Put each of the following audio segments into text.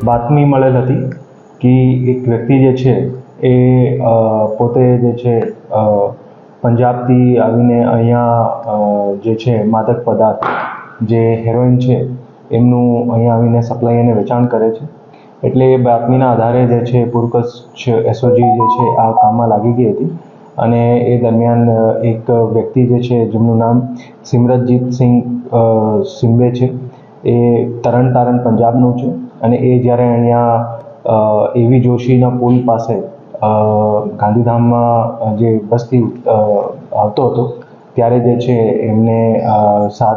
બાતમી મળેલ હતી કે એક વ્યક્તિ જે છે એ પોતે જે છે પંજાબથી આવીને અહીંયા જે છે માદક પદાર્થ જે હેરોઇન છે એમનું અહીંયા આવીને સપ્લાય અને વેચાણ કરે છે. એટલે એ બાતમીના આધારે જે છે પૂર્વ કચ્છ એસઓજી જે છે આ કામમાં લાગી ગઈ હતી અને એ દરમિયાન એક વ્યક્તિ જે છે જેમનું નામ સિમરનજીતસિંહ સિંબે છે એ તરણતારણ પંજાબનું છે અને એ જ્યારે અહીંયા એવી જોશીના પુલ પાસે ગાંધીધામમાં જે બસથી આવતો હતો ત્યારે જે છે એમને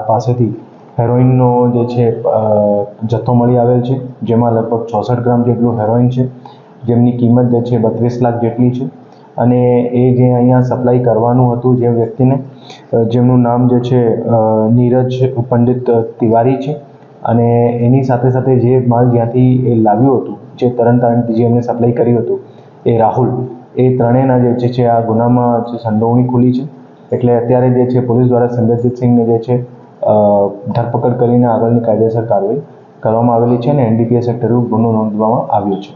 પાસેથી હેરોઇનનો જે છે જથ્થો મળી આવેલ છે, જેમાં લગભગ 64 ગ્રામ જેટલું હેરોઇન છે, જેમની કિંમત જે છે 32 લાખ જેટલી છે. અને એ જે અહીંયા સપ્લાય કરવાનું હતું જે વ્યક્તિને, જેમનું નામ જે છે નીરજ પંડિત તિવારી છે અને એની સાથે સાથે જે માલ જ્યાંથી એ લાવ્યું હતું, જે તરણતારણથી જે એમને સપ્લાય કર્યું હતું એ રાહુલ, એ ત્રણેયના જે છે આ ગુનામાં સંડોવણી ખુલી છે. એટલે અત્યારે જે છે પોલીસ દ્વારા સિમરનજીતસિંહને જે છે ધરપકડ કરીને આગળની કાયદેસર કાર્યવાહી કરવામાં આવેલી છે અને NDPS હેઠળ ગુનો નોંધવામાં આવ્યો છે.